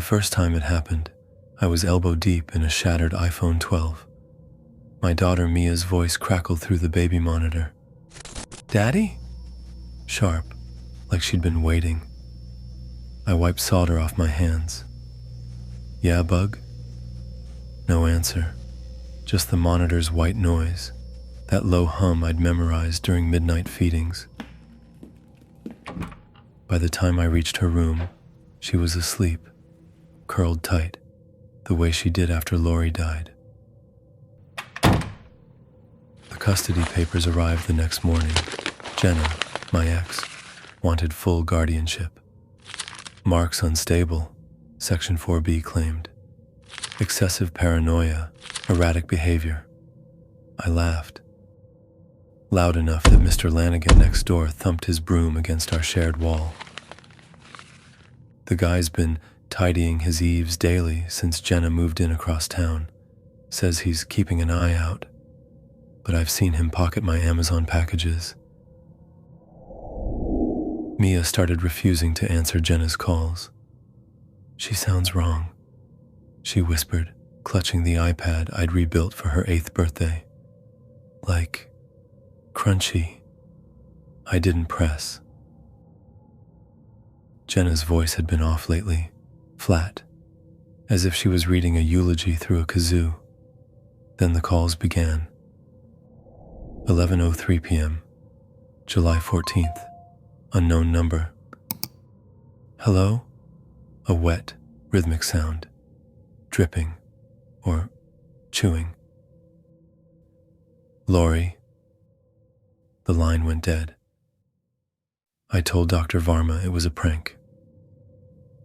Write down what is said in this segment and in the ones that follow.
first time it happened, I was elbow deep in a shattered iPhone 12. My daughter Mia's voice crackled through the baby monitor. "Daddy?" Sharp, like she'd been waiting. I wiped solder off my hands. "Yeah, bug?" No answer, just the monitor's white noise, that low hum I'd memorized during midnight feedings. By the time I reached her room, she was asleep, curled tight, the way she did after Lori died. The custody papers arrived the next morning. Jenna, my ex, wanted full guardianship. Mark's unstable, Section 4B claimed. Excessive paranoia, erratic behavior. I laughed. Loud enough that Mr. Lanigan next door thumped his broom against our shared wall. The guy's been tidying his eaves daily since Jenna moved in across town. Says he's keeping an eye out, but I've seen him pocket my Amazon packages. Mia started refusing to answer Jenna's calls. "She sounds wrong," she whispered, clutching the iPad I'd rebuilt for her 8th birthday. "Like, crunchy." I didn't press. Jenna's voice had been off lately, flat, as if she was reading a eulogy through a kazoo. Then the calls began. 11:03 p.m., July 14th, unknown number. "Hello?" A wet, rhythmic sound, dripping, or chewing. "Lori." The line went dead. I told Dr. Varma it was a prank.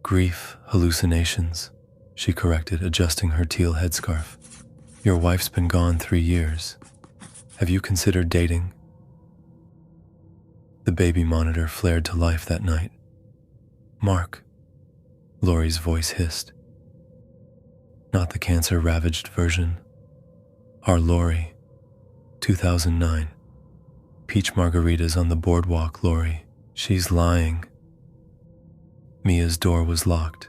"Grief, hallucinations," she corrected, adjusting her teal headscarf. "Your wife's been gone 3 years. Have you considered dating?" The baby monitor flared to life that night. "Mark," Lori's voice hissed. Not the cancer-ravaged version. Our Lori, 2009. Peach margaritas on the boardwalk, Lori. She's lying. Mia's door was locked.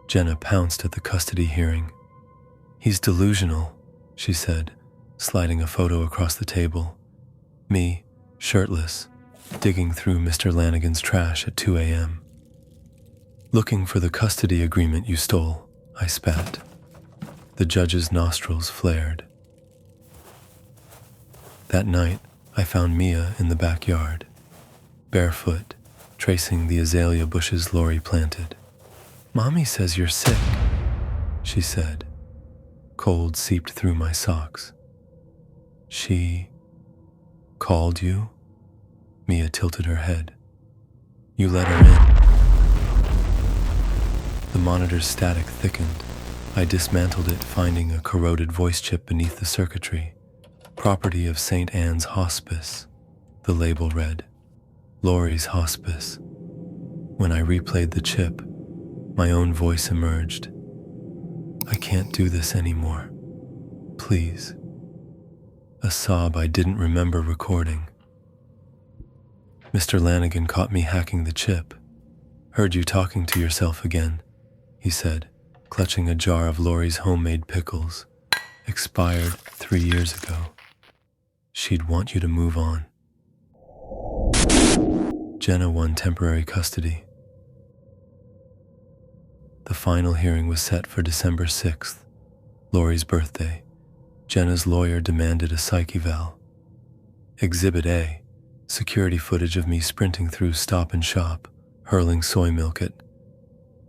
Jenna pounced at the custody hearing. "He's delusional," she said, sliding a photo across the table. Me, shirtless, digging through Mr. Lanigan's trash at 2 a.m. "Looking for the custody agreement you stole," I spat. The judge's nostrils flared. That night, I found Mia in the backyard, barefoot, tracing the azalea bushes Lori planted. "Mommy says you're sick," she said. Cold seeped through my socks. "She called you?" Mia tilted her head. "You let her in." The monitor's static thickened. I dismantled it, finding a corroded voice chip beneath the circuitry. "Property of St. Anne's Hospice," the label read. "Lori's Hospice." When I replayed the chip, my own voice emerged. "I can't do this anymore. Please." A sob I didn't remember recording. Mr. Lanigan caught me hacking the chip. "Heard you talking to yourself again," he said, clutching a jar of Lori's homemade pickles. "Expired 3 years ago. She'd want you to move on." Jenna won temporary custody. The final hearing was set for December 6th, Lori's birthday. Jenna's lawyer demanded a psych eval. Exhibit A, security footage of me sprinting through Stop and Shop, hurling soy milk at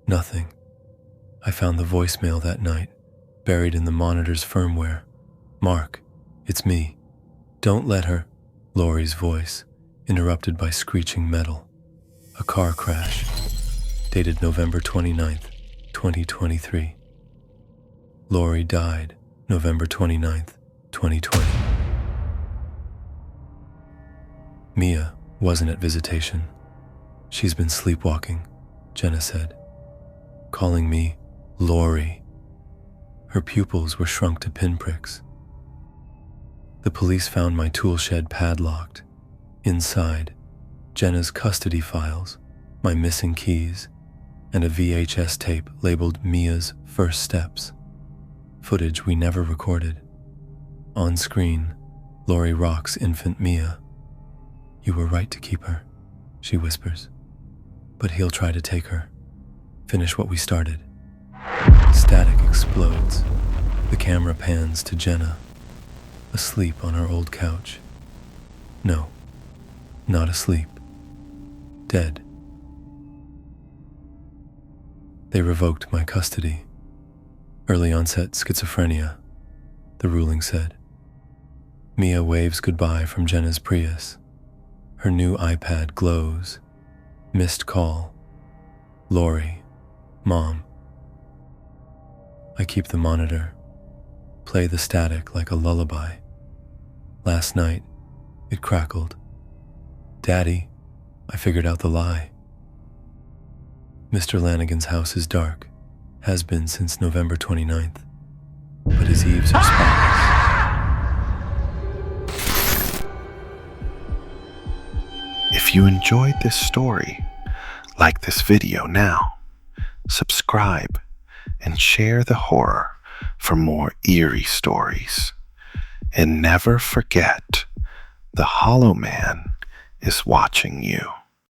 nothing. I found the voicemail that night, buried in the monitor's firmware. "Mark, it's me. Don't let her," Lori's voice, interrupted by screeching metal. "A car crash." Dated November 29th, 2023. Lori died November 29th, 2020. Mia wasn't at visitation. "She's been sleepwalking," Jenna said, calling me Lori. Her pupils were shrunk to pinpricks. The police found my tool shed padlocked. Inside, Jenna's custody files, my missing keys, and a VHS tape labeled Mia's First Steps, footage we never recorded. On screen, Laurie rocks infant Mia. "You were right to keep her," she whispers. "But he'll try to take her. Finish what we started." Static explodes. The camera pans to Jenna, asleep on her old couch. No, not asleep. Dead. They revoked my custody. Early onset schizophrenia, the ruling said. Mia waves goodbye from Jenna's Prius. Her new iPad glows. Missed call. Laurie. Mom. I keep the monitor. Play the static like a lullaby. Last night, it crackled. "Daddy, I figured out the lie." Mr. Lanigan's house is dark, has been since November 29th, but his eaves are spotless. If you enjoyed this story, like this video now, subscribe, and share the horror for more eerie stories. And never forget, the Hollow Man is watching you.